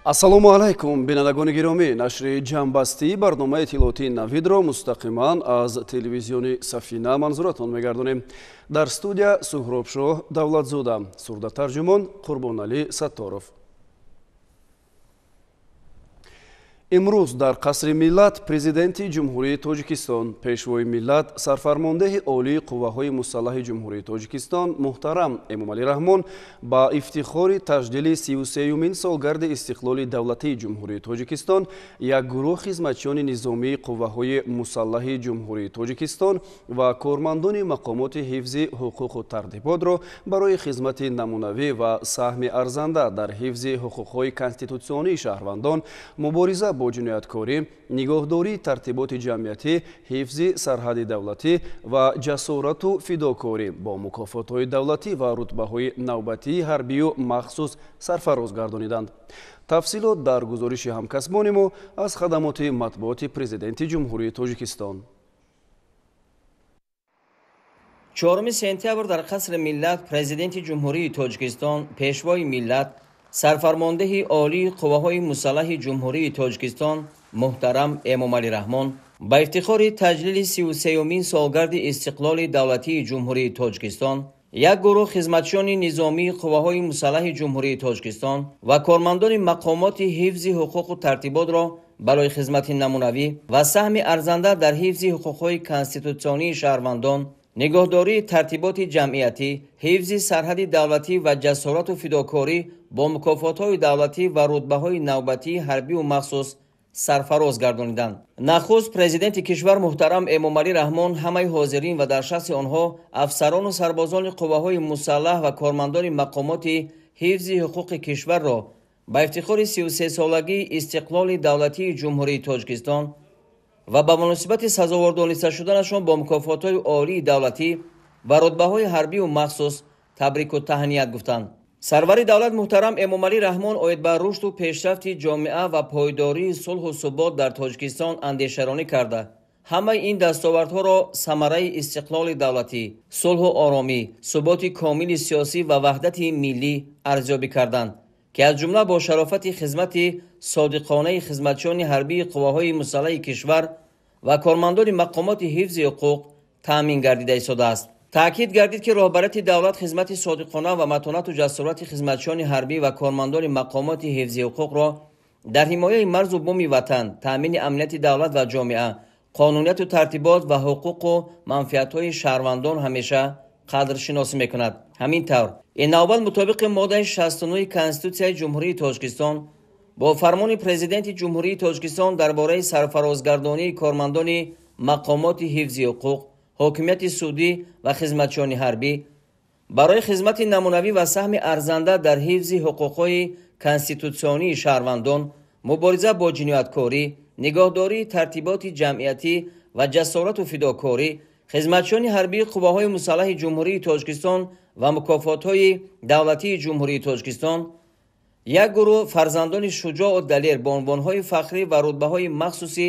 ассалому алайкум бинандагони гиромӣ, нашри ҷамъбастии барномаи иттилоотии навидро мустақиман аз телевизиони Сафина манзуратон мегардонем. Дар студия Суҳробшоҳ Давлатзода, сурдатарҷумон Қурбоналӣ Сатторов. имрӯз дар қасри миллат президенти ҷумҳурии Тоҷикистон, пешвои миллат, сарфармондеҳи олии қувваҳои мусаллаҳи ҷумҳурии Тоҷикистон муҳтарам Эмомалӣ Раҳмон ба ифтихори таҷдили 33-юмин солгарди истиқлоли давлатии ҷумҳурии Тоҷикистон як гурӯҳ хизматчиёни низомии қувваҳои мусаллаҳи ҷумҳурии Тоҷикистон ва кормандони мақомоти ҳифзи ҳуқуқу тартиботро барои хизмати намунавӣ ва саҳми арзанда дар ҳифзи ҳуқуқҳои конститутсионии шаҳрвандон, мубориза бо ҷинояткорӣ, нигоҳдории тартиботи ҷамъиятӣ, ҳифзи сарҳади давлатӣ ва ҷасорату фидокорӣ бо мукофотҳои давлатӣ ва рутбаҳои навбатии ҳарбию махсус сарфароз гардониданд. тафсилот дар гузориши ҳамкасбони мо аз хадамоти матбуоти президенти ҷумҳурии Тоҷикистон. 4 сентябр дар қасри миллат президенти ҷумҳурии Тоҷикистон, пешвои миллат, сарфармондеҳи олии қувваҳои мусаллаҳи ҷумҳурии Тоҷикистон муҳтарам Эмомалӣ Раҳмон ба ифтихори таҷлили 33-юмин солгарди истиқлоли давлатии ҷумҳурии Тоҷикистон як гурӯҳ хизматчиёни низомии қувваҳои мусаллаҳи ҷумҳурии Тоҷикистон ва кормандони мақомоти ҳифзи ҳуқуқу тартиботро барои хизмати намунавӣ ва саҳми арзанда дар ҳифзи ҳуқуқҳои конститутсионии шаҳрвандон, нигоҳдории тартиботи ҷамъиятӣ, ҳифзи сарҳади давлатӣ ва ҷасорату фидокорӣ бо мукофотҳои давлатӣ ва рутбаҳои навбатии ҳарбию махсус сарфароз гардониданд. нахуст президенти кишвар муҳтарам Эмомалӣ Раҳмон ҳамаи ҳозирин ва дар шахси онҳо афсарону сарбозони қувваҳои мусаллаҳ ва кормандони мақомоти ҳифзи ҳуқуқи кишварро ба ифтихори 33-солагии истиқлоли давлатии ҷумҳурии Тоҷикистон ва ба муносибати сазовор дониста шуданашон бо мукофотҳои олии давлатӣ ва рутбаҳои ҳарбию махсус табрику таҳният гуфтанд. сарвари давлат муҳтарам Эмомалӣ Раҳмон оид ба рушду пешрафти ҷомеа ва пойдории сулҳу субот дар Тоҷикистон андешаронӣ карда, ҳамаи ин дастовардҳоро самараи истиқлоли давлатӣ, сулҳу оромӣ, суботи комили сиёсӣ ва ваҳдати миллӣ арзёбӣ карданд, ки аз ҷумла бо шарофати хизмати содиқонаи хизматчиёни ҳарбии қувваҳои мусаллаҳи кишвар ва кормандони мақомоти ҳифзи ҳуқуқ таъмин гардида истодааст. таъкид гардид, ки роҳбарияти давлат хизмати содиқона ва матонату ҷасорати хизматчиёни ҳарбӣ ва кормандони мақомоти ҳифзи ҳуқуқро дар ҳимояи марзу буми ватан, таъмини амнияти давлат ва ҷомеа, қонунияту тартибот ва ҳуқуқу манфиатҳои шаҳрвандон ҳамеша қадршиносӣ мекунад. ҳамин тавр ин навбат мутобиқи моддаи 69 Конститутсияи ҷумҳурии Тоҷикистон бо фармони президенти ҷумҳурии Тоҷикистон дар бораи сарфарозгардонии кормандони мақомоти ҳифзи ҳуқуқ, ҳокимияти судӣ ва хизматчиёни ҳарбӣ барои хизмати намунавӣ ва саҳми арзанда дар ҳифзи ҳуқуқҳои конститутсионии шаҳрвандон, мубориза бо ҷинояткорӣ, нигоҳдории тартиботи ҷамъиятӣ ва ҷасорату фидокорӣ, хизматчиёни ҳарбии қувваҳои мусаллаҳи ҷумҳурии Тоҷикистон ва мукофотҳои давлатии ҷумҳурии Тоҷикистон, як гурӯҳ фарзандони шуҷоу далер бо унвонҳои фахрӣ ва рутбаҳои махсуси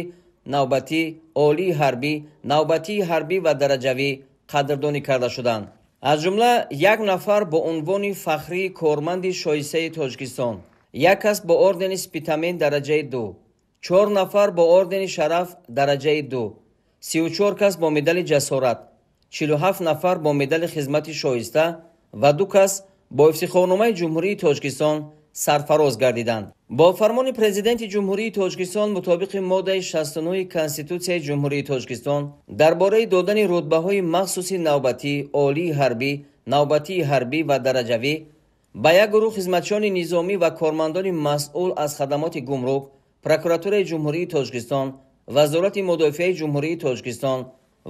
навбатӣ, олии ҳарбӣ, навбатии ҳарбӣ ва дараҷавӣ қадрдонӣ карда шуданд. аз ҷумла як нафар бо унвони фахрии корманди шоистаи Тоҷикистон, як кас бо ордени спитамен дараҷаи 2, 4 нафар бо ордени шараф дараҷаи 2, 34 кас бо медали ҷасорат, 47 нафар бо медали хизмати шоиста ва 2 кас бо ифтихорномаи ҷумҳурии Тоҷикистон сарфароз гардиданд. бо фармони президенти ҷумҳурии Тоҷикистон мутобиқи моддаи 69 Конститутсияи ҷумҳурии Тоҷикистон дар бораи додани рутбаҳои махсуси навбатӣ, олии ҳарбӣ, навбатии ҳарбӣ ва дараҷавӣ ба як гурӯҳ хизматчиёни низомӣ ва кормандони масъул аз хадамоти гумрук, прокуратураи ҷумҳурии Тоҷикистон, вазорати мудофиаи ҷумҳурии Тоҷикистон,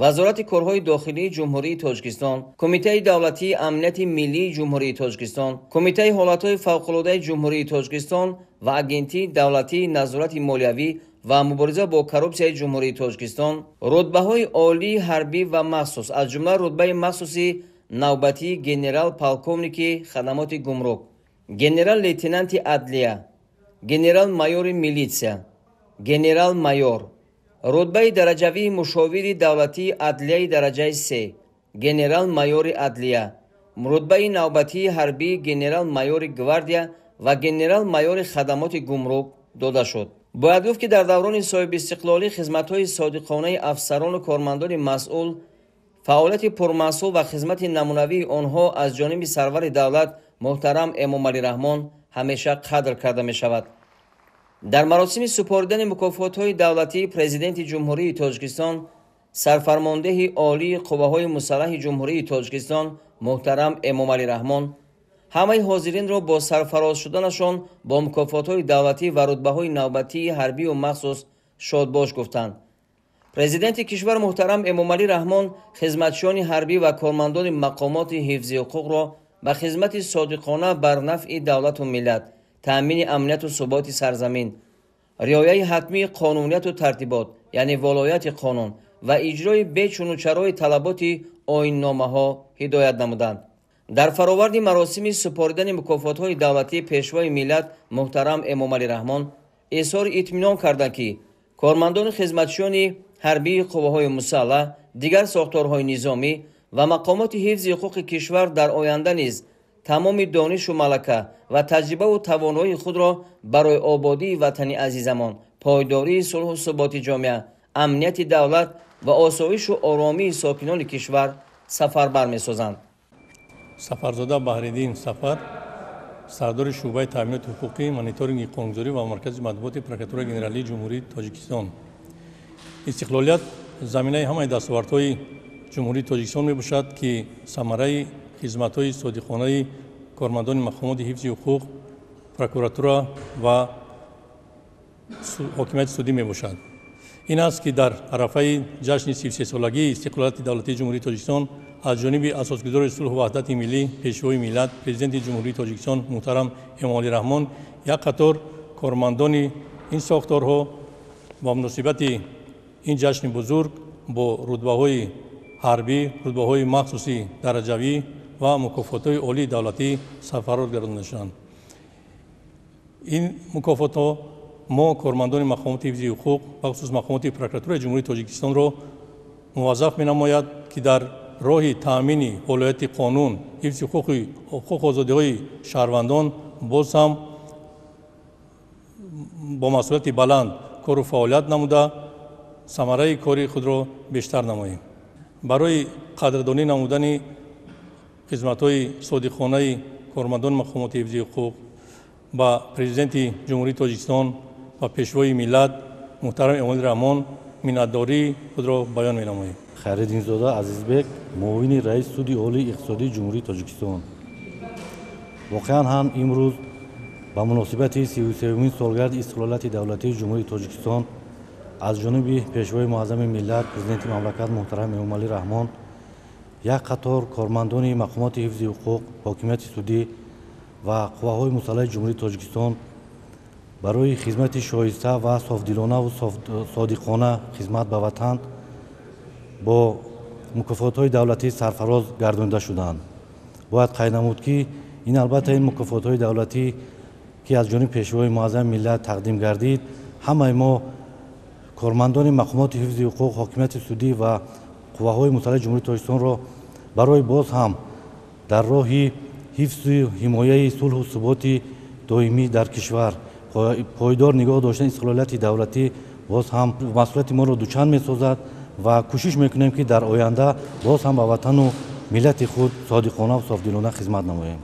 вазорати корҳои дохилии ҷумҳурии Тоҷикистон, кумитаи давлатии амнияти миллии ҷумҳурии Тоҷикистон, кумитаи ҳолатҳои фавқулодаи ҷумҳурии Тоҷикистон ва агентии давлатии назорати молиявӣ ва мубориза бо коррупсияи ҷумҳурии Тоҷикистон, рутбаҳои олии ҳарбӣ ва махсус, аз ҷумла рутбаи махсуси навбатии генерал полковники хадамоти гумрук, генерал лейтенанти адлия, генерал майори милитсия, генерал майор, рутбаи дараҷавии мушовири давлатии адлияи дараҷаи 3, генерал майори адлия, рутбаи навбатии ҳарбии генерал майори гвардия و گنرال مایور خدمات گمرک داده شد. باید گفت که در دوران صاحب استقلالی خدمت‌های صادقانه افسران و کارمندان مسئول، فعالیت پرمسئول و خدمت نمونوی آنها از جانب سرور دولت محترم امام علی رحمان همیشه قدر کرده می شود. در مراسم سپردن مکافات‌های دولتی پرزیدنت جمهوری تاجیکستان، سرفرمانده عالی قوه‌های مسلح جمهوری تاجیکستان محترم امام علی رحمان همه حاضرین را با سرفراز شدنشان با مکافات‌های دولتی و رتبه‌های نوبتی حربی و مخصوص شادباش گفتند. پرزیدنت کشور محترم امام علی رحمان خدمتچیان حربی و کارمندان مقامات حفظی حقوق را به خدمت صادقانه بر نفع دولت و ملت، تأمین امنیت و ثبات سرزمین، رعایت حتمی قانونیت و ترتیبات یعنی ولایت قانون و اجرای بچون و چرای طلبات آیین‌نامه‌ها هدایت نمودند. در فراورد مراسم سپردن مکافات‌های دولتی پیشوای ملت محترم امام علی رحمان اظهار اطمینان کردند که کارمندان خدمتچیان حربی قوه‌های مسلح، دیگر ساختارهای نظامی و مقامات حفظ حقوق کشور در آینده نیز تمام دانش و ملکه و تجربه و توانایی خود را برای آبادی وطن عزیزمان، پایداری صلح و ثبات جامعه، امنیت دولت و آسایش و آرامی ساکنان کشور سفربر می‌سازند. سفرزاده بحرالدین سفر، سردار شعبه تامینات حقوقی، مانیتورینگ قانونگذاری و مرکز مطبوعات پرکاتور گنرالی جمهوری تاجیکستان. استقلالیت زمینه همه دستاوردهای جمهوری تاجیکستان میباشد که ثمره خدمت‌های صادقانه کارمندان مقامات حفظ حقوق، پرکوراتورا و حاکمیت سودی میباشد. این است که در عرفه جشن 33 سالگی استقلالیت دولتی جمهوری تاجیکستان از جانب اساسگذار صلح و وحدت ملی پیشوای ملت پرزیدنت جمهوری تاجیکستان محترم امام علی رحمان یک قطار کارمندان این ساختارها با مناسبت این جشن بزرگ با رتبه‌های حربی، رتبه‌های مخصوصی درجوی و مکافات‌های عالی دولتی سرفراز گردانده شدند. این مکافات‌ها ما کارمندان مقامات حفظ حقوق و خصوص مقامات پرکاتور جمهوری تاجیکستان را موظف می‌نماید که در راه تأمین ولایت قانون، حفظ حقوق و آزادی‌های شهروندان باز هم با مسئولیت بلند کار و فعالیت نموده ثمره کاری خود را بیشتر نماییم. برای قدردانی نمودن خدمت‌های صادقانه کارمندان مقامات حفظ حقوق با پرزیدنت جمهوری تاجیکستان و پیشوای ملت محترم امام علی رحمان منتداری خود را بیان می‌نماییم. خیرالدین زاده عزیزبек، معاون رئیس سود عالی اقتصادی جمهوری تاجیکستان. واقعا هم امروز با مناسبت 33مین سالگرد استقلالیت دولتی جمهوری تاجیکستان از جانب پیشوای معظم ملت پرزیدنت مملکت محترم امام علی رحمان یک قطار کارمندان مقامات حفظ حقوق، حاکمیت سودی و قوه‌های مسلح جمهوری تاجیکستان برای خدمت شایسته و صافدلانه و صادقانه خدمت به وطن با مکافات‌های دولتی سرفراز گردانده شدند. باید قید نمود که این البته این مکافات‌های دولتی که از جانب پیشوای معظم ملت تقدیم گردید، همه ما کارمندان مقامات حفظ حقوق، حاکمیت سودی و قوه‌های مسلح جمهوری تاجیکستان را برای باز هم در راه حفظ و حمایت صلح و ثبات دائمی در کشور پایدار نگاه داشتن استقلالیت دولتی باز هم مسئولیت ما را دوچند می‌سازد و کوشش میکنیم که در آینده باز هم به وطن و ملت خود صادقانه و صافدلانه خدمت نماییم.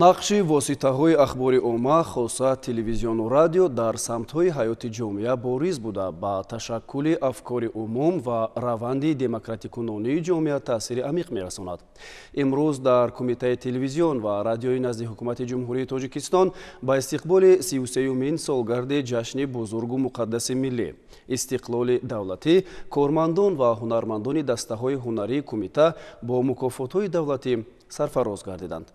нақши воситаҳои ахбори умма хоса телевизиону радио дар самтҳои ҳаёти ҷомеа бориз буда ба ташаккули афкори умум ва раванди демократикунонии ҷомеа таъсири амиқ мерасонад. имрӯз дар кумитаи телевизион ва радиои назди ҳукумати ҷумҳурии тоҷикистон ба истиқболи 33-юмин солгарди ҷашни бузургу муқаддаси миллӣ истиқлоли давлатӣ кормандон ва ҳунармандони дастаҳои ҳунарии кумита бо мукофотҳои давлатӣ сарфароз гардиданд.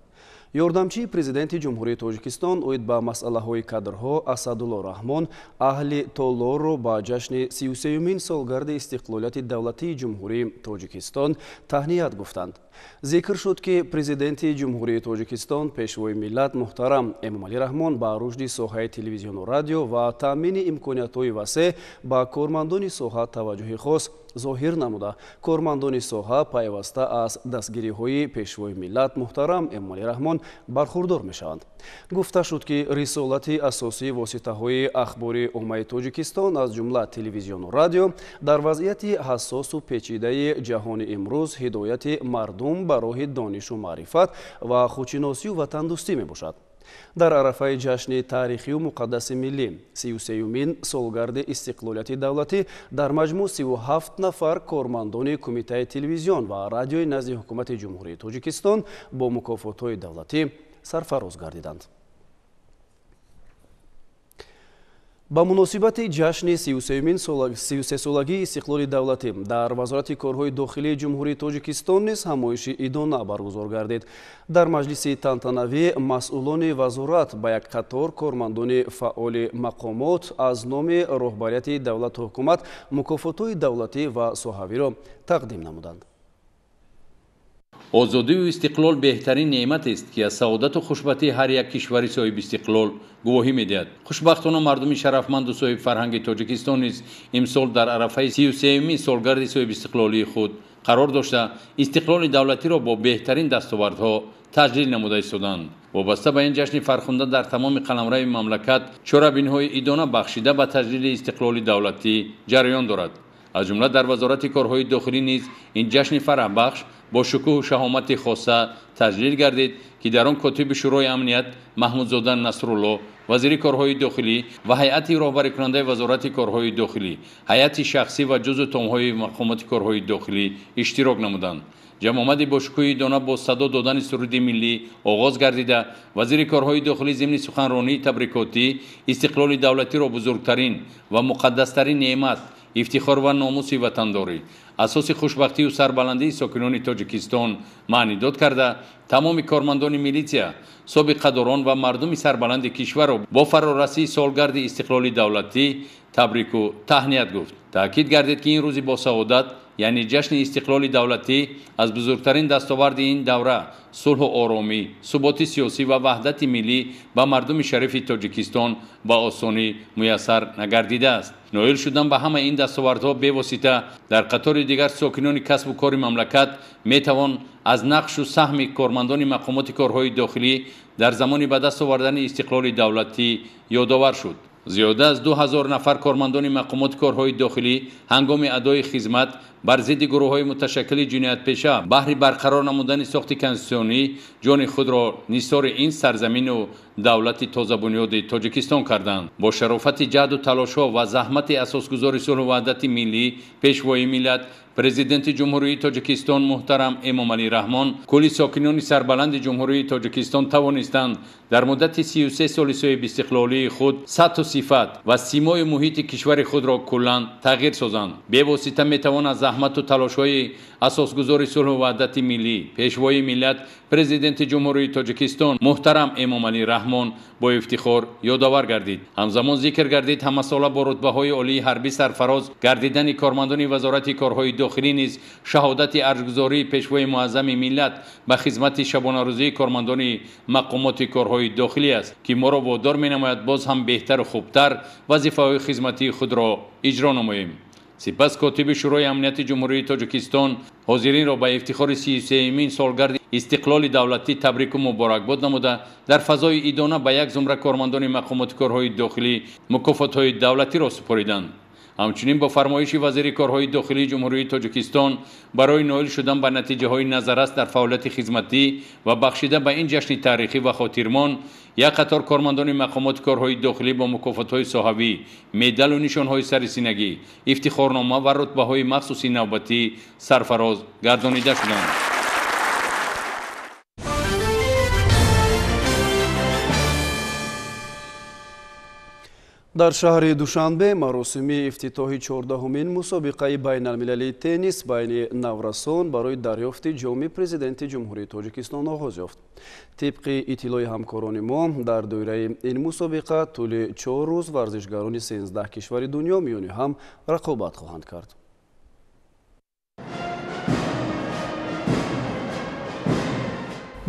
ёрдамчии президенти ҷумҳурии тоҷикистон оид ба масъалаҳои кадрҳо Асадулло Раҳмон аҳли Толлорро ба ҷашни 33-юмин солгарди истиқлолияти давлатии ҷумҳурии тоҷикистон таҳният гуфтанд. зикр шуд ки президенти ҷумҳурии тоҷикистон пешвои миллат муҳтарам Эмом Алӣ Раҳмон ба рушди соҳаи телевизиону радио ва таъмини имкониятҳои васеъ ба кормандони соҳа таваҷҷӯҳи хос зоҳир намуда кормандони соҳа пайваста аз дастгириҳои пешвои миллат муҳтарам Эмомалӣ Раҳмон бархурдор мешаванд. гуфта шуд ки рисолати асосии воситаҳои ахбори уммаи Тоҷикистон аз ҷумла телевизиону радио дар вазъияти ҳассосу печидаи ҷаҳони имрӯз ҳидояти мардум ба роҳи донишу маърифат ва худшиносию ватандӯстӣ мебошад. дар арафаи ҷашни таърихию муқаддаси миллӣ 33-юмин солгарди истиқлолияти давлатӣ дар маҷмӯъ 37 нафар кормандони кумитаи телевизион ва радиои назди ҳукумати ҷумҳурии Тоҷикистон бо мукофотҳои давлатӣ сарфароз гардиданд. ба муносибати ҷашни 33-солагии истиқлоли давлатӣ дар вазорати корҳои дохилии ҷумҳурии Тоҷикистон низ ҳамоиши идона баргузор гардид. дар маҷлиси тантанавӣ масъулони вазорат ба як қатор кормандони фаъоли мақомот аз номи роҳбарияти давлату ҳукумат мукофотҳои давлатӣ ва соҳавиро тақдим намуданд. озодию истиқлол беҳтарин неъматест ки аз саодату хушбахтии ҳар як кишвари соҳиби истиқлол гувоҳӣ медиҳад. хушбахтона мардуми шарафманду соҳиби фарҳанги Тоҷикистон низ имсол дар арафаи 33-юмин солгарди соҳиби истиқлолии худ қарор дошта истиқлоли давлатиро бо беҳтарин дастовардҳо таҷлил намуда истоданд. вобаста ба ин ҷашни фархунда дар тамоми қаламрави мамлакат чорабиниҳои идона бахшида ба таҷлили истиқлоли давлатӣ ҷараён дорад. аз ҷумла дар вазорати корҳои дохилӣ низ ин ҷашни фараҳбахш бо шукӯҳу шаҳомати хоса таҷлил гардид ки дар он котиби шӯрои амният Маҳмудзода Насрулло, вазири корҳои дохилӣ ва ҳайати роҳбарикунандаи вазорати корҳои дохилӣ, ҳайати шахсӣ ва ҷузъу томҳои мақомоти корҳои дохилӣ иштирок намуданд. ҷамъомади бошукӯҳи идона бо садо додани суруди миллӣ оғоз гардида вазири корҳои дохилӣ зимни суханронии табрикотӣ истиқлоли давлатиро бузургтарин ва муқаддастарин неъмат, ифтихор ва номуси ватандорӣ, асоси хушбахтию сарбаландии сокинони Тоҷикистон маънӣ дод карда тамоми кормандони милитсия, собиқадорон ва мардуми сарбаланди кишварро бо фарорасии солгарди истиқлоли давлатӣ табрику таҳният гуфт. таъкид гардид ки ин рӯзи босаодат яъне ҷашни истиқлоли давлатӣ аз бузургтарин дастоварди ин давра сулҳу оромӣ, суботи сиёсӣ ва ваҳдати миллӣ ба мардуми шарифи Тоҷикистон ба осонӣ муяссар нагардидааст. ноил шудан ба ҳамаи ин дастовардҳо бевосита дар қатори дигар сокинони касбу кори мамлакат метавон аз нақшу саҳми кормандони мақомоти корҳои дохилӣ дар замони ба даст овардани истиқлоли давлатӣ ёдовар шуд. зиёда аз 2000 нафар кормандони мақомоти корҳои дохилӣ ҳангоми адои хизмат бар зидди гурӯҳҳои муташаккили ҷиноятпеша баҳри барқарор намудани сохти конститутсионӣ ҷони худро нисори ин сарзамину давлати тозабунёди Тоҷикистон карданд. бо шарофати ҷаҳду талошҳо ва заҳмати асосгузори сулҳу ваҳдати миллӣ пешвои миллат президенти ҷумҳурии Тоҷикистон муҳтарам Эмомалӣ Раҳмон кулли сокинони сарбаланди ҷумҳурии Тоҷикистон тавонистанд дар муддати 33 соли соҳиби истиқлолии худ сатҳу сифат ва симои муҳити кишвари худро куллан тағйир созанд. бевосита метавон аз заҳмату талошҳои асосгузори сулҳу ваҳдати миллӣ пешвои миллат президенти ҷумҳурии Тоҷикистон муҳтарам Эмомалӣ Раҳмон бо ифтихор ёдовар гардид. ҳамзамон зикр гардид ҳамасола бо рутбаҳои олии ҳарбӣ сарфароз гардидани кормандони вазорати корҳои дохилӣ низ шаҳодати арзгузории пешвои муаззами миллат ба хизмати шабонарӯзии кормандони мақомоти корҳои дохилӣ аст ки моро водор менамояд боз ҳам беҳтару хубтар вазифаҳои хизматии худро иҷро намоем. сипас котиби шӯрои амнияти ҷумҳурии Тоҷикистон ҳозиринро ба ифтихори 33-юмин солгарди истиқлоли давлатӣ табрику муборакбод намуда дар фазои идона ба як зумра кормандони мақомоти корҳои дохилӣ мукофотҳои давлатиро супориданд. ҳамчунин бо фармоиши вазири корҳои дохилии ҷумҳурии Тоҷикистон барои ноил шудан ба натиҷаҳои назаррас дар фаъолияти хизматӣ ва бахшида ба ин ҷашни таърихӣ ва хотирмон як қатор кормандони мақомоти корҳои дохилӣ бо мукофотҳои соҳавӣ, медалу нишонҳои сарисинагӣ, ифтихорнома ва рутбаҳои махсуси навбатӣ сарфароз гардонида шуданд. дар шаҳри Душанбе маросими ифтитоҳи 14-умин мусобиқаи байналмилалии теннис байни наврасон барои дарёфти ҷоми президенти ҷумҳурии Тоҷикистон оғоз ёфт. тибқи иттилои ҳамкорони мо дар доираи ин мусобиқа тӯли 4 рӯз варзишгарони 13 кишвари дунё миёни ҳам рақобат хоҳанд кард.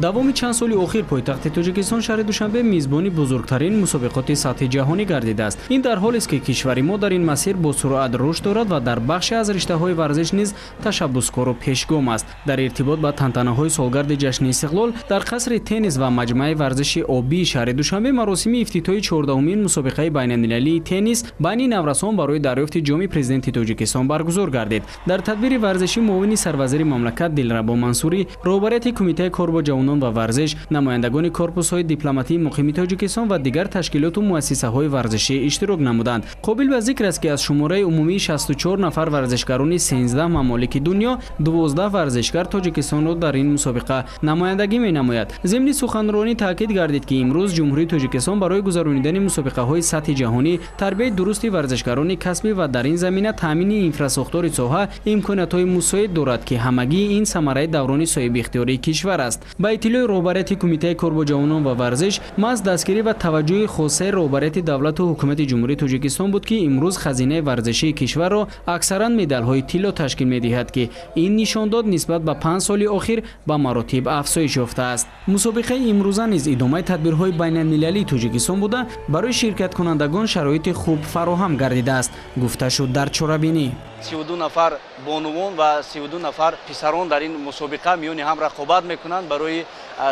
давоми чанд соли охир пойтахти тоҷикистон шаҳри душанбе мизбони бузургтарин мусобиқоти сатҳи ҷаҳонӣ гардидааст. ин дар ҳолест ки кишвари мо дар ин масир бо суръат рушд дорад ва дар бахше аз риштаҳои варзиш низ ташаббускору пешгом аст. дар иртибот ба тантанаҳои солгарди ҷашни истиқлол дар қасри теннис ва маҷмӯаи варзиши обии шаҳри душанбе маросими ифтитоҳи 14-умин мусобиқаи байналмилалии теннис байни наврасон барои дарёфти ҷоми президенти тоҷикистон баргузор гардид. дар тадбири варзиши муовини сарвазири мамлакат Дилрабо Мансурӣ, роҳбарияти кумитаи кор бо ҷавонон ва варзиш, намояндагони корпусҳои дипломатии муқими Тоҷикистон ва дигар ташкилоту муассисаҳои варзишӣ иштирок намуданд. Қобил ба зикр аст ки аз шумораи умумии 64 нафар варзишгарони 13 мамолики дунё 12 варзишгар Тоҷикистонро дар ин мусобиқа намояндагӣ менамояд. зимни суханронӣ таъкид гардид ки имрӯз ҷумҳурии Тоҷикистон барои гузаронидани мусобиқаҳои сатҳи ҷаҳонӣ тарбияи дурусти варзишгарони касбӣ ва дар ин замина таъмини инфраструктури соҳа имкониятҳои мусоид дорад ки ҳамагӣ ин самараи даврони соҳибихтиёрии кишвар аст. ба иттилои роҳбарияти кумитаи кор бо ҷавонон ва варзиш, маҳз дастгирӣ ва таваҷҷӯҳи хоссаи роҳбарияти давлату ҳукумати ҷумҳурии Тоҷикистон буд ки имрӯз хазинаи варзишии кишварро аксаран медалҳои тилло ташкил медиҳад ки ин нишондод нисбат ба 5 соли охир ба маротиб афзоиш ёфтааст. мусобиқаи имрӯза низ идомаи тадбирҳои байналмилалии Тоҷикистон буда барои ширкаткунандагон шароити хуб фароҳам гардидааст, гуфта шуд дар чорабинӣ. 32 нафар бонувон ва 32 нафар писарон дар ин мусобиқа миёни ҳам рақобат мекунанд барои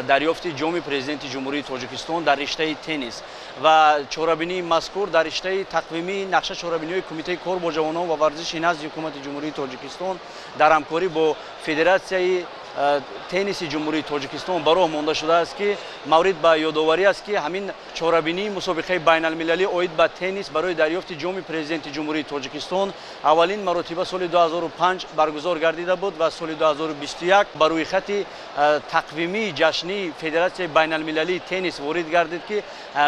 дарёфти ҷоми президенти ҷумҳурии Тоҷикистон дар риштаи теннис ва чорабинии мазкур дар риштаи тақвимии нақша чорабиниҳои кумитаи кор бо ҷавонон ва варзиши назди ҳукумати ҷумҳурии Тоҷикистон дар ҳамкорӣ бо федератсияи тенниси ҷумҳурии Тоҷикистон ба роҳ монда шудааст ки маврид ба ёдоварӣ аст ки ҳамин чорабинии мусобиқаи байналмилалӣ оид ба теннис барои дарёфти ҷоми президенти ҷумҳурии Тоҷикистон аввалин маротиба соли 2005 баргузор гардида буд ва соли 2021 ба рӯи хати тақвимии ҷашнии федератсияи байналмилалии теннис ворид гардид ки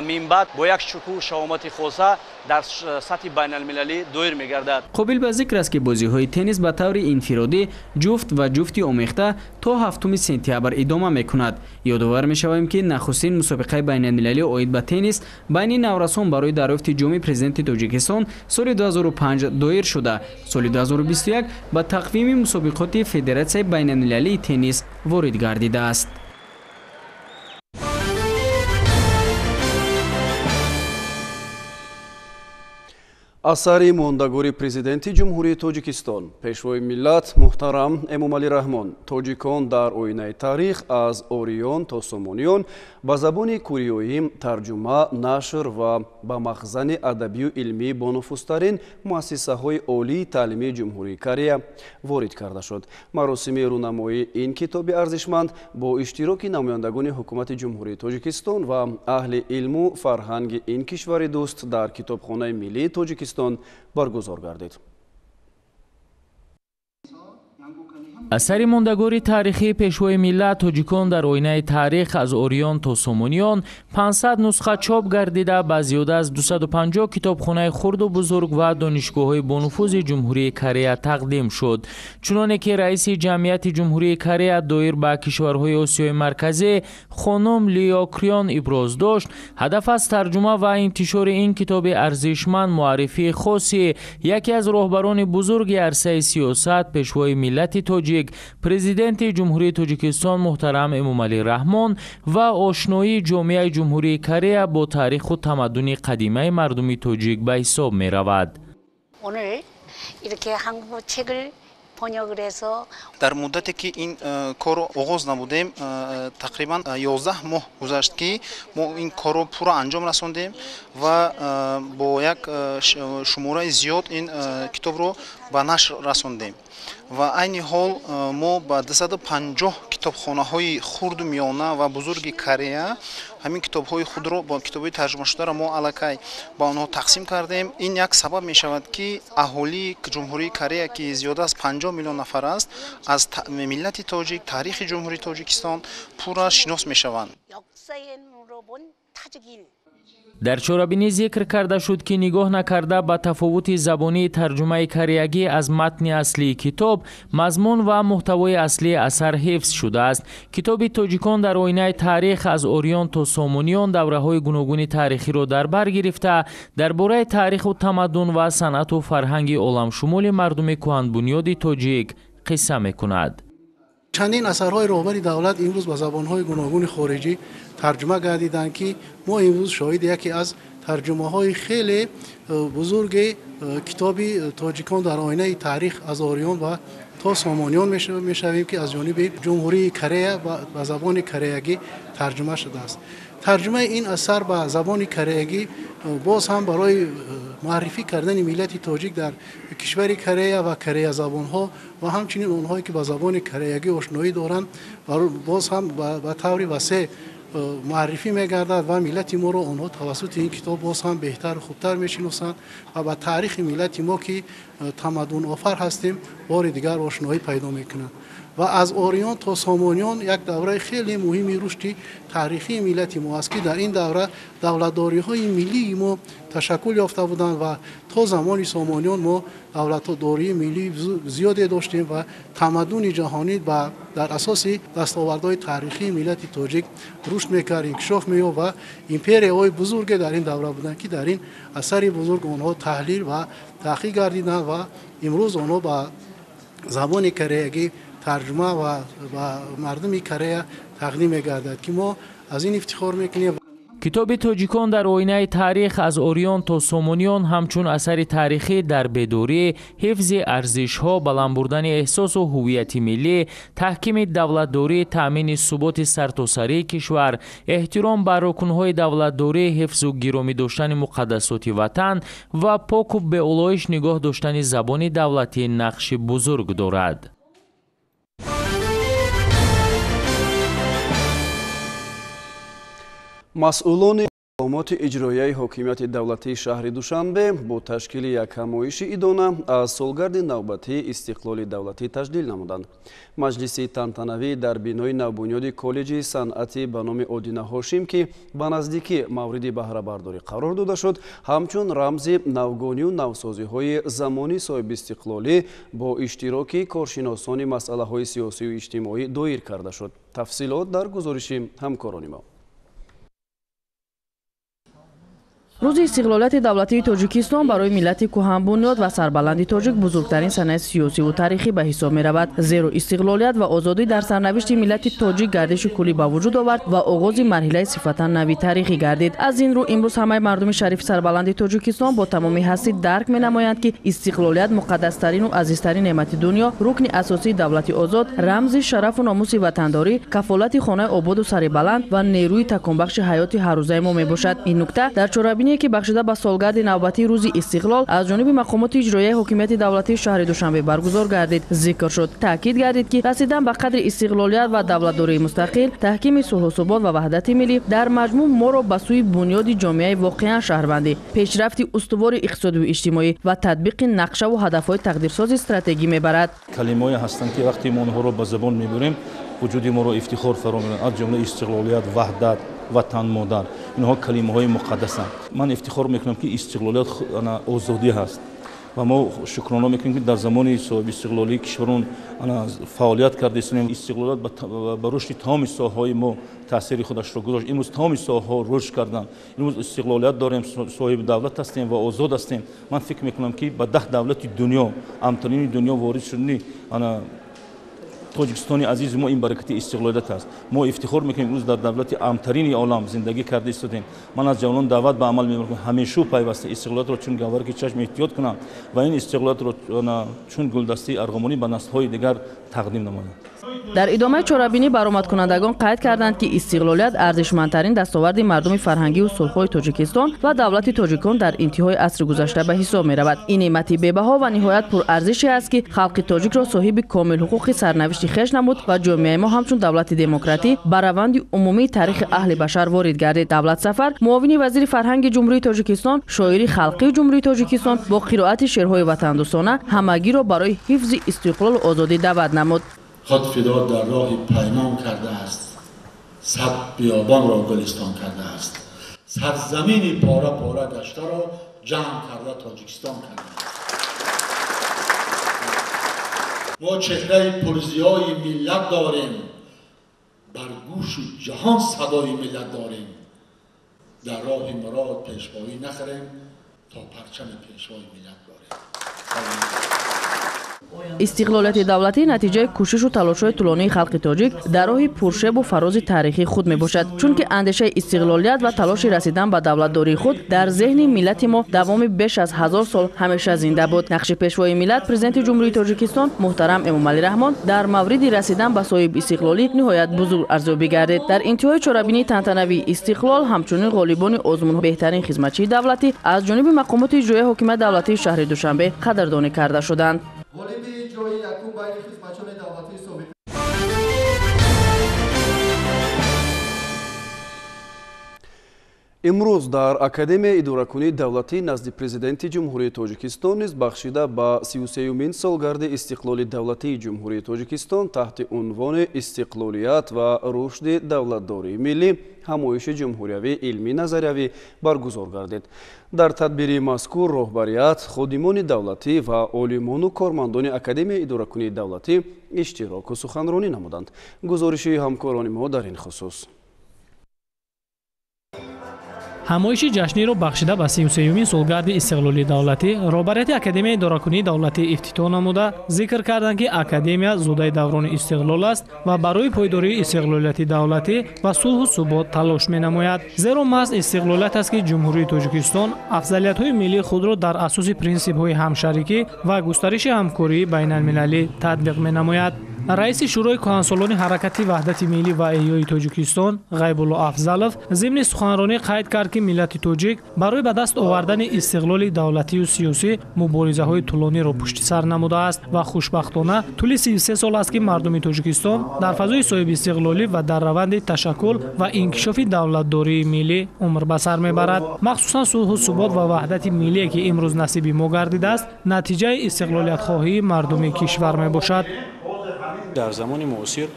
минбаъд бо як шукӯҳ шаомати хоса дар сатҳи байналмилалӣ доир мегардад. қобил ба зикр аст ки бозиҳои теннис ба таври инфиродӣ ҷуфт ва ҷуфти омехта то 7 сентябр идома мекунад. ёдовар мешавем ки нахустин мусобиқаи байналмилалии оид ба теннис байни наврасон барои дарёфти ҷоми президенти Тоҷикистон соли 2005 доир шуда, соли 2021 ба тақвими мусобиқоти федератсияи байналмилалии теннис ворид гардидааст. асари мондагори президенти ҷумҳурии Тоҷикистон, пешвои миллат муҳтарам Эмомалӣ Раҳмон, тоҷикон дар оинаи таърих аз ориён то сомониён ба забони кӯриёӣ тарҷума, нашр ва ба махзани адабию илмӣ бо нуфузтарин муассисаҳои олии таълимии ҷумҳурии Корея ворид карда шуд. маросими рӯнамоии ин китоби арзишманд бо иштироки намояндагони ҳукумати ҷумҳурии Тоҷикистон ва аҳли илму фарҳанги ин кишвари дӯст дар китобхонаи миллии Тоҷикистон баргузор гардид. асари мондагори таърихии пешвои миллат тоҷикон дар оинаи таърих аз ориён то сомониён 500 нусха чоп гардида ба зиёда аз 250 китобхонаи хурду бузург ва донишгоҳҳои бонуфузи ҷумҳурии Корея тақдим шуд. чуноне ки раиси ҷамъияти ҷумҳурии Корея доир ба кишварҳои Осиёи марказӣ хонум Лио Крён иброз дошт, ҳадаф аз тарҷума ва интишори ин китоби арзишманд муаррифии хоси яке аз роҳбарони бузурги арсаи сиёсат пешвои миллати тоҷик президенти ҷумҳурии Тоҷикистон муҳтарам Эмомалӣ Раҳмон ва ошноии ҷомеаи ҷумҳурии Корея бо таъриху тамаддуни қадимаи мардуми тоҷик ба ҳисоб меравад. дар муддате ки ин корро оғоз намудем тақрибан 11 моҳ гузашт ки мо ин корро пурра анҷом расондем ва бо як шумораи зиёд ин китобро ба нашр расондем ва айни ҳол мо ба 250 китобхонаҳои хурду миёна ва бузурги Корея ҳамин китобҳои худро бо китобҳои тарҷумашударо мо аллакай ба онҳо тақсим кардем. ин як сабаб мешавад ки аҳолии ҷумҳурии Корея ки зиёда аз 50 миллион нафар аст аз миллати тоҷик таърихи ҷумҳурии Тоҷикистон пурра шинос мешаванд. дар чорабинӣ зикр карда шуд ки нигоҳ накарда ба тафовути забонии тарҷумаи кореягӣ аз матни аслии китоб, мазмун ва муҳтавои аслии асар ҳифз шудааст. китоби тоҷикон дар оинаи таърих аз ориён то сомониён давраҳои гуногуни таърихиро дар бар гирифта дар бораи таъриху тамаддун ва санъату фарҳанги оламшумули мардуми кӯҳанбунёди тоҷик қисса мекунад. چندین اثرهای رهبر دولت امروز به زبانهای گوناگون خارجی ترجمه گردیدند که ما امروز شاهد یکی از ترجمه های خیلی بزرگ کتاب تاجیکان در آینه تاریخ از آریان و تا سامانیان میشویم که از جانب جمهوری کره و زبان کره‌ای ترجمه شده است. ترجمه این اثر به زبان کره‌ای باز هم برای معرفی کردن ملت تاجیک در کشور کره و کره زبانها و همچنین اونهایی که با زبان کره‌ای آشنایی دارند باز هم به طور وسیع معرفی می‌گردد و ملت ما رو آنها توسط این کتاب باز هم بهتر و خوبتر می‌شناسند و با تاریخ ملت ما که تمدن آفر هستیم بار دیگر آشنایی پیدا می‌کنند. و از آریان تا سامانیان یک دوره خیلی مهمی رشد تاریخی ملت ما است که در این دوره دولتداری‌های ملی ما تشکل یافته بودند و تا زمان سامانیان ما دولتداری ملی زیادی داشتیم و تمدن جهانی در اساس دستاوردهای تاریخی ملت تاجیک رشد می‌کرد، انکشاف می‌یافت و ایمپری‌های بزرگ در این دوره بودند که در این اثر بزرگ آنها تحلیل و تحقیق گردیدند و امروز آنها با زبان کره‌ای ترجمه و مردم کره تقدیم می‌گردد که ما از این افتخار می‌کنیم. کتاب تاجیکان در آینه تاریخ از اوریان تا سامانیان همچون اثر تاریخی در بدوری، حفظ ارزش‌ها، بلند بردن احساس و هویت ملی، تحکیم دولتداری، تأمین ثبات سرتاسری کشور، احترام بر رکن‌های دولتداری، حفظ و گرامی داشتن مقدسات وطن و پاک و به اولایش نگاه داشتن زبان دولتی نقش بزرگ دارد. масъулони мақомоти иҷроияи ҳокимияти давлатии шаҳри душанбе бо ташкили як ҳамоиши идона аз солгарди навбатии истиқлоли давлатӣ таҷдил намуданд. маҷлиси тантанавӣ дар бинои навбунёди коллеҷи санъатӣ ба номи Одина Ҳошим ки ба наздикӣ мавриди баҳрабардорӣ қарор дода шуд, ҳамчун рамзи навгонию навсозиҳои замони соҳибистиқлолӣ бо иштироки коршиносони масъалаҳои сиёсию иҷтимоӣ доир карда шуд. тафсилот дар гузориши ҳамкорони мо. рӯзи истиқлолияти давлатии тоҷикистон барои миллати кӯҳанбунёд ва сарбаланди тоҷик бузургтарин санаи сиёсиву тарихӣ ба ҳисоб меравад. зеро истиқлолият ва озодӣ дар сарнавишти миллати тоҷик гардиши куллӣ ба вуҷуд овард ва оғози марҳилаи сифатан нави тарихӣ гардид. аз ин рӯ имрӯз ҳамаи мардуми шарифи сарбаланди тоҷикистон бо тамоми ҳастӣ дарк менамоянд ки истиқлолият муқаддастарину азизтарин неъмати дунё, рукни асосии давлати озод, рамзи шарафу номуси ватандорӣ, кафолати хонаи ободу сари баланд ва нерӯи таконбахши ҳаёти ҳаррӯзаи мо мебошад. ин нукта дар чорабиние ки бахшида ба солгарди навбатии рӯзи истиқлол аз ҷониби мақомоти иҷроияи ҳокимияти давлатии шаҳри душанбе баргузор гардид зикр шуд. таъкид гардид ки расидан ба қадри истиқлолият ва давлатдории мустақил, таҳкими сулҳусубот ва ваҳдати миллӣ дар маҷмӯъ моро ба сӯи бунёди ҷомеаи воқеан шаҳрвандӣ, пешрафти устувори иқтисодиву иҷтимоӣ ва татбиқи нақшаву ҳадафҳои тақдирсози стратегӣ мебарад. калимаҳое ҳастанд ки вақте мо онҳоро ба забон мебурем вуҷуди моро ифтихор фаро мебарад, аз ҷумла истиқлолият, ваҳдат, ватан модар. инҳо калимаҳои муқаддасанд. ман ифтихор мекунам ки истиқлолият озодӣ ҳаст ва мо шукрона мекунем ки дар замони соҳибистиқлолии кишварон фаъолият кардем. истиқлолият ба рушди тамоми соҳаҳои мо таъсири худашро гузошт. имрӯз тамоми соҳаҳо рушд карданд. имрӯз истиқлолият дорем, соҳиби давлат ҳастем ва озод ҳастем. ман фикр мекунам ки ба 10 давлати дунё, амтарини дунё ворид шудани тоҷикистони азизи мо ин баракати истиқлолият аст. мо ифтихор мекунем имрӯз дар давлати амтарини олам зиндагӣ карда истодем. ман аз ҷавонон даъват ба амал мебарам ҳамешу пайваста истиқлолиятро чун гавҳари чашм эҳтиёт кунанд ва ин истиқлолиятро чун гулдастаи арғамонӣ ба наслҳои дигар тақдим намоянд. дар идомаи чорабинӣ баромадкунандагон қайд карданд ки истиқлолият арзишмандтарин дастоварди мардуми фарҳангиву сулҳҳои тоҷикистон ва давлати тоҷикон дар интиҳои асри гузашта ба ҳисоб меравад. ин неъмати бебаҳо ва ниҳоят пурарзише аст ки халқи тоҷикро соҳиби комилҳуқуқи сарнавишти хеш намуд ва ҷомеаи мо ҳамчун давлати демократӣ ба раванди умумии таърихи аҳли башар ворид гардид. давлат сафар муовини вазири фарҳанги ҷумҳурии тоҷикистон, шоири халқии ҷумҳурии тоҷикистон бо қироати шеърҳои ватандӯстона ҳамагиро барои ҳифзи истиқлолу озодӣ даъват намуд. خود فدا در راه پیمان کرده است، صد بیابان را گلستان کرده است، سرزمین پاره پاره گشته را جمع کرده تاجیکستان کرده است. ما چهره پرزیای ملت داریم، بر گوش جهان صدای ملت داریم. در راه مراد پیشوایی نخریم تا پرچم پیشوای ملت داریم. истиқлолияти давлатӣ натиҷаи кӯшишу талошҳои тӯлонии халқи тоҷик дар роҳи пуршебу фарози таърихии худ мебошад, чунки андешаи истиқлолият ва талоши расидан ба давлатдории худ дар зеҳни миллати мо давоми беш аз 1000 сол ҳамеша зинда буд. нақши пешвои миллат президенти ҷумҳурии тоҷикистон муҳтарам эмомалӣ раҳмон дар мавриди расидан ба соҳиби истиқлолӣ ниҳоят бузург арзёбӣ гардид. дар интиҳои чорабинии тантанавии истиқлол ҳамчунин ғолибони озмунҳо беҳтарин хизматчии давлатӣ аз ҷониби мақомоти иҷроияи ҳокимияти давлатии шаҳри Душанбе қадрдонӣ карда шуданд. имрӯз дар академияи идоракунии давлатӣ назди президенти ҷумҳурии тоҷикистон низ бахшида ба 33-юмин солгарди истиқлоли давлатии ҷумҳурии тоҷикистон таҳти унвони истиқлолият ва рушди давлатдории миллӣ ҳамоиши ҷумҳуриявӣ илмӣ назариявӣ баргузор гардид. дар тадбири мазкур роҳбарият, ходимони давлатӣ ва олимону кормандони академияи идоракунии давлатӣ иштироку суханронӣ намуданд. гузориши ҳамкорони мо дар ин хусус. ҳамоиши ҷашниро бахшида ба 33-юмин солгарди истиқлолии давлатӣ роҳбарияти академияи идоракунии давлатӣ ифтитоҳ намуда зикр карданд, ки академия зудаи даврони истиқлол аст ва барои пойдории истиқлолияти давлатӣ ва сулҳу субот талош менамояд. зеро маҳз истиқлолият аст, ки ҷумҳурии тоҷикистон афзалиятҳои миллии худро дар асоси принсипҳои ҳамшарикӣ ва густариши ҳамкории байналмилалӣ татбиқ менамояд. раиси шӯрои кӯҳансолони ҳаракати ваҳдати миллӣ ва эҳёи тоҷикистон ғайбулло афзалов зимни суханронӣ қайд кард, ки миллати тоҷик барои ба даст овардани истиқлоли давлатию сиёсӣ муборизаҳои тӯлониро пушти сар намудааст ва хушбахтона тӯли 33 сол аст, ки мардуми тоҷикистон дар фазои соҳиби истиқлолӣ ва дар раванди ташаккул ва инкишофи давлатдории миллӣ умр ба сар мебарад. махсусан сулҳу субот ва ваҳдати миллие, ки имрӯз насиби мо гардидааст, натиҷаи истиқлолиятхоҳии мардуми кишвар мебошад. дар замони муосир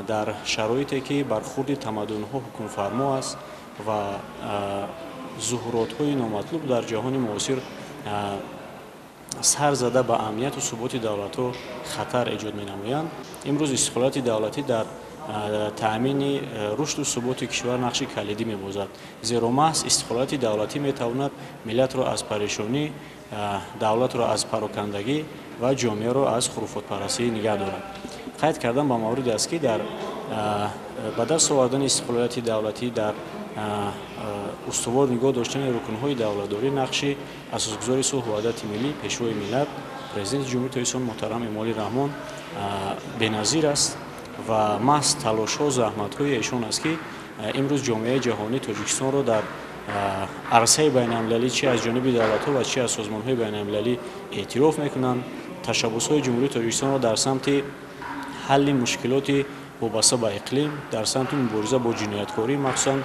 дар шароите ки бархурди тамаддунҳо ҳукмфармо аст ва зуҳуротҳои номатлуб дар ҷаҳони муосир сар зада ба амнияту суботи давлатҳо хатар эҷод менамоянд, имрӯз истиқлолияти давлатӣ дар таъмини рушду суботи кишвар нақши калидӣ мебозад. зеро маҳз истиқлолияти давлатӣ метавонад миллатро аз парешонӣ, давлатро аз парокандагӣ ва ҷомеаро аз хуруфотпарастӣ нигоҳ дорад. қайд кардан ба мавриде аст, ки дар ба даст овардани истиқлолияти давлатӣ дар устувор нигоҳ доштани рукнҳои давлатдорӣ нақши асосгузори сулҳу ваҳдати миллӣ пешвои миллат президенти ҷумҳурии тоҷикистон муҳтарам эмомалӣ раҳмон беназир аст ва маҳз талошҳо заҳматҳои эшон аст, ки имрӯз ҷомеаи ҷаҳонии тоҷикистонро дар арсаи байналмилалӣ чи аз ҷониби давлатҳо ва чи аз созмонҳои байналмилалӣ эътироф мекунанд. Ташаббусҳои ҷумҳурии тоҷикистонро дар самти ҳалли мушкилоти вобаста ба иқлим, дар самти мубориза бо ҷинояткорӣ, махсусан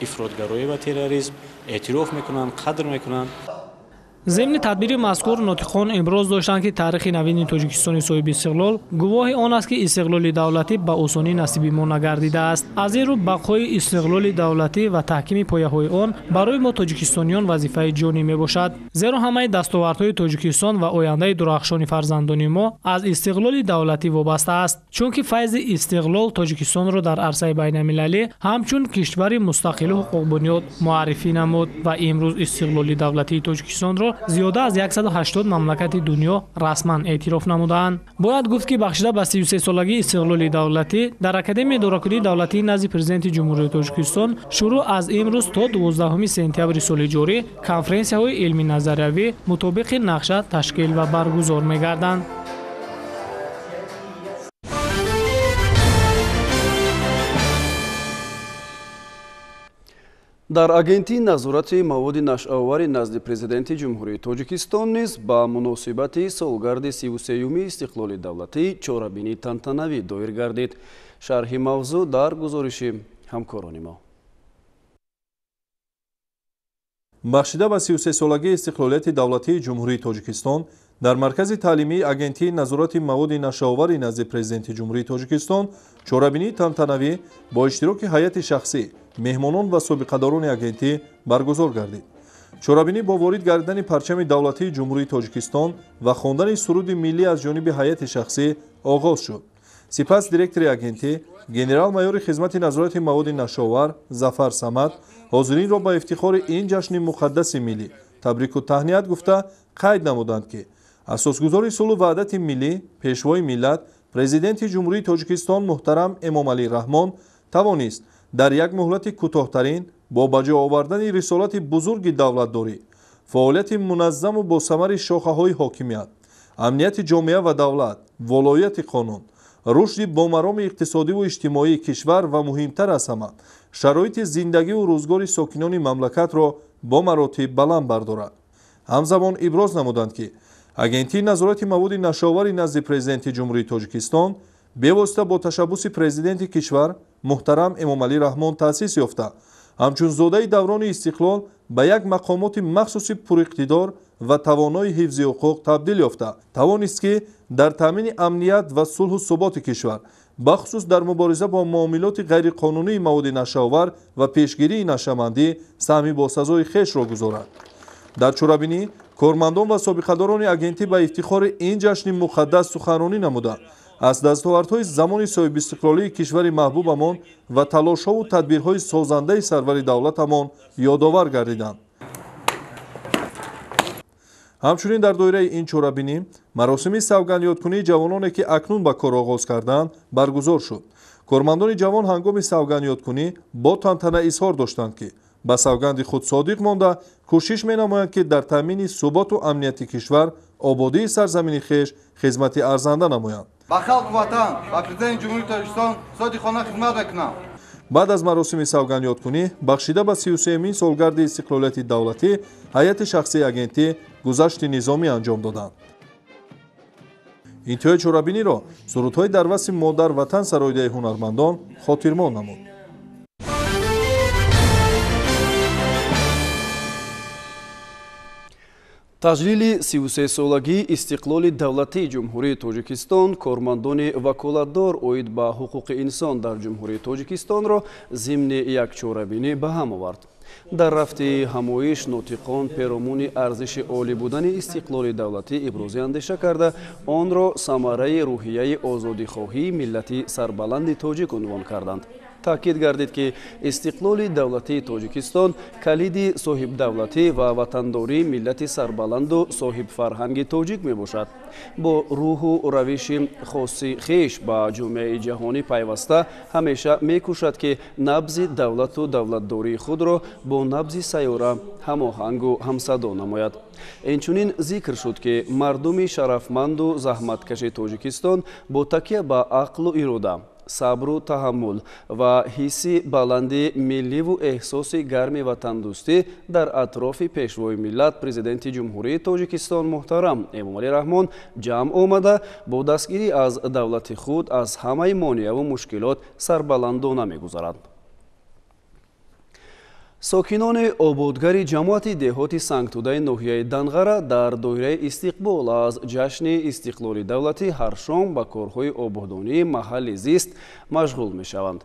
ифротгароӣ ва терроризм эътироф мекунанд, қадр мекунанд. зимни тадбири мазкур нотиқон иброз доштанд, ки таърихи навини тоҷикистони соҳиби истиқлол гувоҳи он аст, ки истиқлоли давлатӣ ба осонӣ насиби мо нагардидааст. аз зеро бақои истиқлоли давлатӣ ва таҳкими пояҳои он барои мо тоҷикистониён вазифаи ҷонӣ мебошад. зеро ҳамаи дастовардҳои тоҷикистон ва ояндаи дурахшони фарзандони мо аз истиқлоли давлатӣ вобаста аст, чунки файзи истиқлол тоҷикистонро дар арсаи байналмилалӣ ҳамчун кишвари мустақилу ҳуқуқбунёд муаррифӣ намуд ва имрӯз истиқлоли давлатии тоҷикистонро зиёда аз 180 мамлакати дунё расман эътироф намудаанд. бояд гуфт, ки бахшида ба 33-солагии истиқлоли давлатӣ дар академияи идоракунии давлатӣ назди президенти ҷумҳурии тоҷикистон шурӯъ аз имрӯз то 12 сентябри соли ҷорӣ конференсияҳои илмӣ назариявӣ мутобиқи нақша ташкил ва баргузор мегарданд. дар агентии назорати маводи нашъаоварӣ назди президенти ҷумҳурии тоҷикистон низ ба муносибати солгарди 33-юми истиқлоли давлатӣ чорабинии тантанавӣ доир гардид. шарҳи мавзӯъ дар гузориши ҳамкорони мо. бахшида ба 33-солагии истиқлолияти давлатии ҷумҳурии тоҷикистон дар маркази таълимии агентии назорати маводи нашъаоварӣ назди президенти ҷумҳурии тоҷикистон чорабинии тантанавӣ бо иштироки ҳайати шахсӣ, меҳмонон ва собиқадорони агентӣ баргузор гардид. чорабинӣ бо ворид гардидани парчами давлатии ҷумҳурии тоҷикистон ва хондани суруди миллӣ аз ҷониби ҳайати шахсӣ оғоз шуд. сипас директори агентӣ генерал-майёри хизмати назорати маводи нашъаовар Зафар Самад ҳозиринро ба ифтихори ин ҷашни муқаддаси миллӣ табрику таҳният гуфта қайд намуданд, ки асосгузори сулҳу ваҳдати миллӣ пешвои миллат президенти ҷумҳурии тоҷикистон муҳтарам эмомалӣ раҳмон тавонист дар як муҳлати кӯтоҳтарин бо ба ҷо овардани рисолати бузурги давлатдорӣ, фаъолияти муназзаму босамари шохаҳои ҳокимият, амнияти ҷомеа ва давлат, волояти қонун, рушди бомароми иқтисодиву иҷтимоии кишвар ва муҳимтар аз ҳама шароити зиндагиву рӯзгори сокинони мамлакатро бо маротиб баланд бардорад. ҳамзамон иброз намуданд ки агентии назорати маводи нашоавари назди президенти ҷумҳурии тоҷикистон бевосита бо ташаббуси президенти кишвар муҳтарам эмомалӣ раҳмон таъсис ёфта, ҳамчун зодаи даврони истиқлол ба як мақомоти махсуси пуриқтидор ва тавонои ҳифзи ҳуқуқ табдил ёфта тавонист ки дар таъмини амният ва сулҳу суботи кишвар бахусус дар мубориза бо муомилоти ғайриқонунии маводи нашоавар ва пешгирии нашамандӣ саҳми босазои хешро гузорад. дар чорабинӣ кормандон ва собиқадорони агентӣ ба ифтихори ин ҷашни муқаддас суханронӣ намуда аз дастовардҳои замони соҳибистиқлолии кишвари маҳбубамон ва талошҳову тадбирҳои созандаи сарвари давлатамон ёдовар гардиданд. ҳамчунин дар доираи ин чорабинӣ маросими савгандёткунии ҷавононе ки акнун ба кор оғоз карданд баргузор шуд. кормандони ҷавон ҳангоми савгандёткунӣ бо тантана изҳор доштанд ки ба савганди худ содиқ монда кӯшиш менамоянд ки дар таъмини суботу амнияти кишвар ободии сарзамини хеш хизмати арзанда намоянд. ба халқи ватан ба президенти ҷумҳурии тоҷикистон содиқона хизмат мекунам. баъд аз маросими савгандёткунӣ бахшида ба 33-мин солгарди истиқлолияти давлатӣ ҳайати шахсии агентӣ гузашти низомӣ анҷом доданд. интиҳои чорабиниро сурудҳои дар васфи модар ватан сароидаи ҳунармандон хотирмон намуд. таҷлили 33-солагии истиқлоли давлатии ҷумҳурии тоҷикистон кормандони ваколатдор оид ба ҳуқуқи инсон дар ҷумҳурии тоҷикистонро зимни як чорабинӣ ба ҳам овард. дар рафти ҳамоиш нотиқон перомуни арзиши олӣ будани истиқлоли давлатӣ ибрози андеша карда онро самараи рӯҳияи озодихоҳии миллати сарбаланди тоҷик унвон карданд. таъкид гардид ки истиқлоли давлатии тоҷикистон калиди соҳибдавлатӣ ва ватандории миллати сарбаланду соҳибфарҳанги тоҷик мебошад. бо рӯҳу равиши хоси хеш ба ҷомеаи ҷаҳонӣ пайваста ҳамеша мекӯшад ки набзи давлату давлатдории худро бо набзи сайёра ҳамоҳангу ҳамсадо намояд. инчунин зикр шуд ки мардуми шарафманду заҳматкаши тоҷикистон бо такя ба ақлу ирода, сабру таҳаммул ва ҳисси баланди милливу эҳсоси гарми ватандӯстӣ дар атрофи пешвои миллат президенти ҷумҳурии тоҷикистон муҳтарам эмомалӣ раҳмон ҷамъ омада бо дастгирӣ аз давлати худ аз ҳамаи монеаву мушкилот сарбаландона мегузаранд. сокинони ободгари ҷамоати деҳоти сангтудаи ноҳияи Данғара дар доираи истиқбол аз ҷашни истиқлоли давлатӣ ҳар шом ба корҳои ободонии маҳалли зист машғул мешаванд.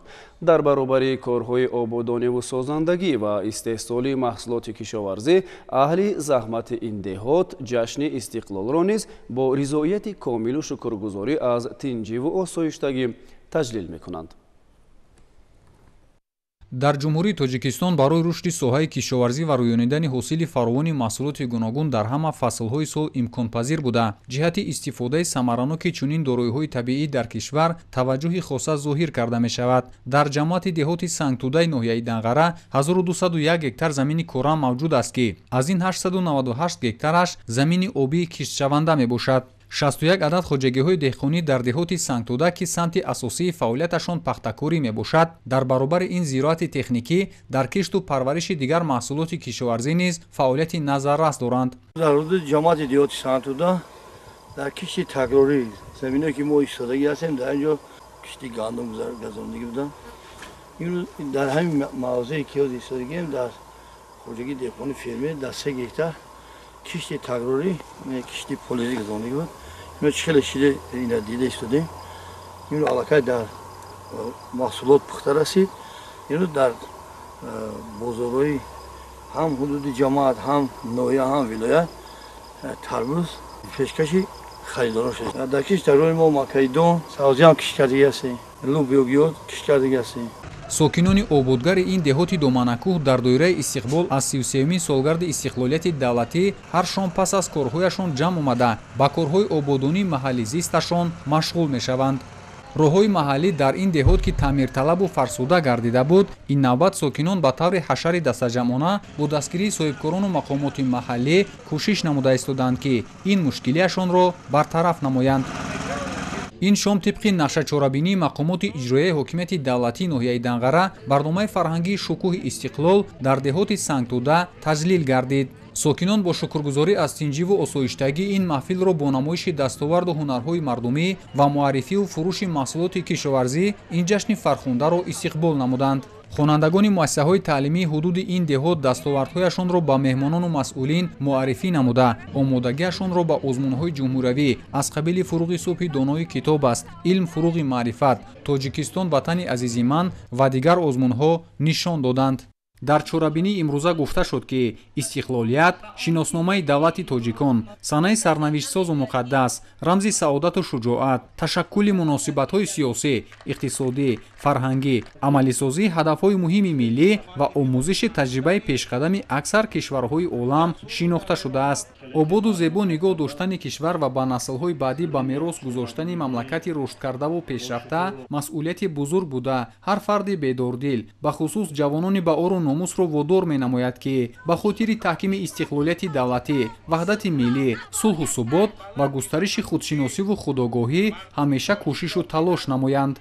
дар баробари корҳои ободониву созандагӣ ва истеҳсоли маҳсулоти кишоварзӣ аҳли заҳмати ин деҳот ҷашни истиқлолро низ бо ризоияти комилу шукргузорӣ аз тинҷиву осоиштагӣ таҷлил мекунанд. дар ҷумҳурии тоҷикистон барои рушди соҳаи кишоварзӣ ва рӯёнидани ҳосили фаровони маҳсулоти гуногун дар ҳама фаслҳои сол имконпазир буда ҷиҳати истифодаи самараноки чунин дороиҳои табиӣ дар кишвар таваҷҷӯҳи хоса зоҳир карда мешавад. дар ҷамоати деҳоти сангтудаи ноҳияи Данғара 1201 гектар замини кора мавҷуд аст ки аз ин 898 гектараш замини обии киштшаванда мебошад. 61 адад хоҷагиҳои деҳқонӣ дар деҳоти сангтуда ки самти асосии фаъолияташон пахтакорӣ мебошад дар баробари ин зироати техникӣ дар кишту парвариши дигар маҳсулоти кишоварзӣ низ фаъолияти назаррас доранд. дар ҳудуди ҷамоати деҳоти сангтуда дар кишти такрорӣ заминҳое ки мо истодагӣ ҳастем дар инҷо кишти гандум газондагӣ буда дар ҳамин мавзеи ки ҳозир истодагием дар хоҷагии деҳқони фермер дар 3 гектар кишти такрорӣ кишти полизи газондагӣ буд. ин хеле шиде ина дида истодем. ин аллакай дар маҳсулот пухта расид. ин дар бозорҳои ҳам ҳудуди ҷамоат ҳам ноҳия ҳам вилоят тарбуз пешкаши харидорон шуд. дар кишти такрорӣ мо макаидон сабзиам кишт кардагӣ ҳастем, лӯбиёгиёт кишт кардагӣ ҳастем. сокинони ободгари ин деҳоти доманакӯҳ дар доираи истиқбол аз 33-мин солгарди истиқлолияти давлатӣ ҳар шом пас аз корҳояшон ҷамъ омада ба корҳои ободонии маҳаллӣ зисташон машғул мешаванд. роҳҳои маҳаллӣ дар ин деҳот ки таъмирталабу фарсуда гардида буд, ин навбат сокинон ба таври ҳашари дастаҷамъона бо дастгирии соҳибкорону мақомоти маҳаллӣ кӯшиш намуда истоданд ки ин мушкилияшонро бартараф намоянд. ин шом тибқи нақшачорабинии мақомоти иҷроияи ҳокимияти давлатии ноҳияи Данғара барномаи фарҳангии шукӯҳи истиқлол дар деҳоти Сангтӯда таҷлил гардид. сокинон бо шукргузорӣ аз тинҷиву осоиштагӣ ин маҳфилро бо намоиши дастоварду ҳунарҳои мардумӣ ва муаррифиву фурӯши маҳсулоти кишоварзӣ ин ҷашни фархундаро истиқбол намуданд. хонандагони муассисаҳои таълимии ҳудуди ин деҳот дастовардҳояшонро ба меҳмонону масъулин муаррифӣ намуда, омодагиашонро ба озмунҳои ҷумҳуриявӣ аз қабили фуруғи субҳи донои китоб аст, илм фуруғи маърифат, Тоҷикистон ватани азизи ман ва дигар озмунҳо нишон доданд. дар чорабинии имрӯза гуфта шуд ки истиқлолият шиносномаи давлати тоҷикон, санаи сарнавиштсозу муқаддас, рамзи саодату шуҷоат, ташаккули муносибатҳои сиёсӣ, иқтисодӣ, фарҳангӣ, амалисозии ҳадафҳои муҳими миллӣ ва омӯзиши таҷрибаи пешқадами аксар кишварҳои олам шинохта шудааст. ободу зебо нигоҳ доштани кишвар ва ба наслҳои баъдӣ ба мерос гузоштани мамлакати рушдкардаву пешрафта масъулияти бузург буда, ҳар фарди бедордил, бахусус ҷавонони ба ору номусро водор менамояд ки ба хотири таҳкими истиқлолияти давлатӣ, ваҳдати миллӣ, сулҳу субот ва густариши худшиносиву худогоҳӣ ҳамеша кӯшишу талош намоянд.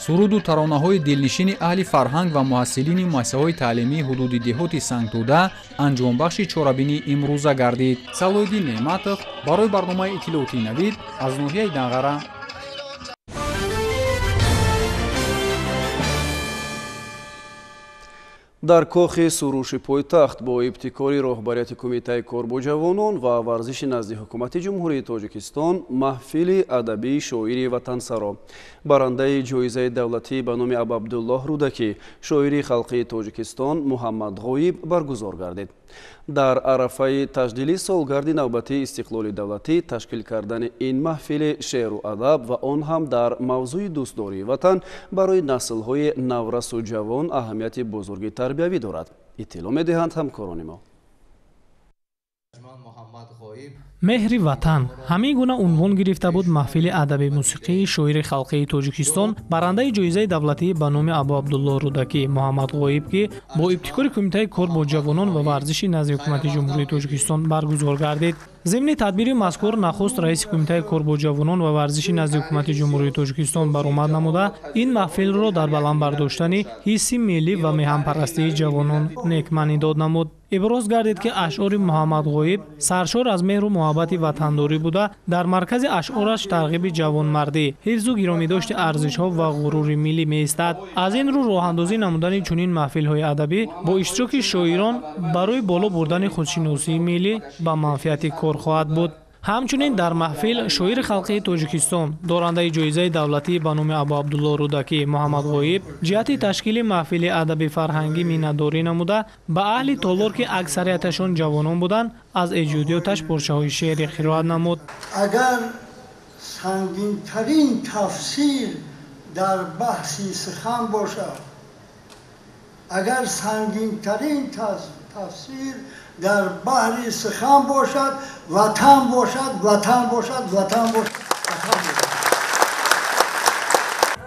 суруду таронаҳои дилнишини аҳли фарҳанг ва муҳассилини муассисаҳои таълимии ҳудуди деҳоти Сангтӯда анҷомбахши чорабинии имрӯза гардид. Салоҳиддин Неъматов барои барномаи иттилоотии Навид аз ноҳияи Данғара. дар кохи сурӯши пойтахт бо ибтикори роҳбарияти кумитаи кор бо ҷавонон ва варзиши назди ҳукумати ҷумҳурии Тоҷикистон маҳфили адабии шоири ватансаро барандаи ҷоизаи давлатӣ ба номи Абабдуллоҳ Рӯдакӣ, шоири халқии Тоҷикистон Муҳаммад Ғоиб баргузор гардид. дар арафаи таҷдили солгарди навбатии истиқлоли давлатӣ ташкил кардани ин маҳфили шеъру адаб ва он ҳам дар мавзӯи дӯстдории ватан барои наслҳои наврасу ҷавон аҳамияти бузурги тарбиявӣ дорад. иттилоъ медиҳанд ҳамкорони мо. меҳри ватан ҳамин гуна унвон гирифта буд маҳфили адаби мусиқии шоири халқии Тоҷикистон барандаи ҷоизаи давлатӣ ба номи Абу Абдуллоҳ Рӯдакӣ Муҳаммад Ғоиб ки бо ибтикори кумитаи кор бо ҷавонон ва варзиши назди ҳукумати ҷумҳурии Тоҷикистон баргузор гардид. зимни тадбири мазкур нахуст раиси кумитаи кор бо ҷавонон ва варзиши назди ҳукумати ҷумҳурии Тоҷикистон баромад намуда ин маҳфилро дар баланд бардоштани ҳисси миллӣ ва меҳанпарастии ҷавонон некманидод намуд. иброз гардид ки ашъори Муҳаммад Ғоиб саршор аз меҳру муҳаббати ватандорӣ буда дар маркази ашъораш тарғиби ҷавонмардӣ, ҳифзу гиромидошти арзишҳо ва ғурури миллӣ меистад. аз ин рӯ роҳандозӣ намудани чунин маҳфилҳои адабӣ бо иштироки шоирон барои боло бурдани худшиносии миллӣ ба манфиати кор хоҳад буд. ҳамчунин дар маҳфил шоири халқии Тоҷикистон дорандаи ҷоизаи давлатӣ ба номи Абу Абдуллоҳ Рӯдакӣ Муҳаммад Ғоиб ҷиҳати ташкили маҳфили адаби фарҳангӣ миннатдорӣ намуда ба аҳли толор ки аксарияташон ҷавонон буданд аз эҷодиёташ порчаҳои шеърӣ қироат намуд. агар сангинтарин тафсир дар баҳси сухан бошад, агар сангинтарин тафсир дар баҳри сухан бошад, ватан бошад, ватан бошад, ватан бошад.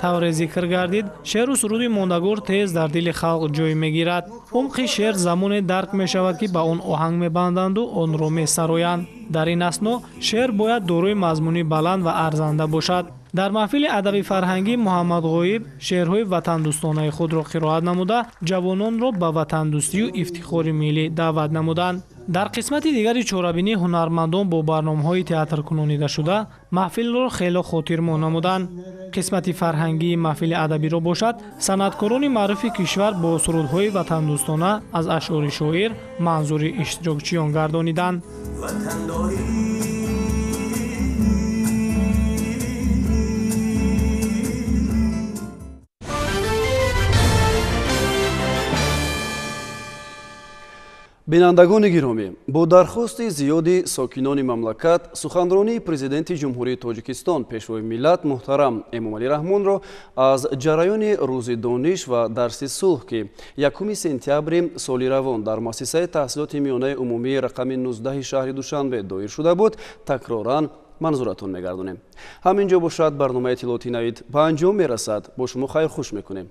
тавре зикр гардид, шеъру суруди мондагор тез дар дили халқ ҷой мегирад. умқи шеър замоне дарк мешавад ки ба он оҳанг мебанданду онро месароянд. дар ин асно шеър бояд дорои мазмуни баланд ва арзанда бошад. дар маҳфили адаби фарҳангӣ Муҳаммад Ғоиб шеърҳои ватандӯстонаи худро қироат намуда ҷавононро ба ватандӯстию ифтихори миллӣ даъват намуданд. дар қисмати дигари чорабинӣ ҳунармандон бо барномаҳои театр кунонидашуда маҳфилро хело хотирмон намуданд. қисмати фарҳангии маҳфили адабиро бошад санъаткорони маъруфи кишвар бо сурудҳои ватандӯстона аз ашъори шоир манзури иштирокчиён гардониданд. бинандагони гиромӣ, бо дархости зиёди сокинони мамлакат суханронии президенти ҷумҳурии тоҷикистон пешвои миллат муҳтарам Эмомалӣ Раҳмонро аз ҷараёни рӯзи дониш ва дарси сулҳ ки 1 сентябри соли равон дар муассисаи таҳсилоти миёнаи умумии рақами 19 шаҳри Душанбе доир шуда буд, такроран манзуратон мегардонем. ҳамин ҷо бошад барномаи иттилооти навид ба анҷом мерасад. Бо шумо хайрхуш мекунем.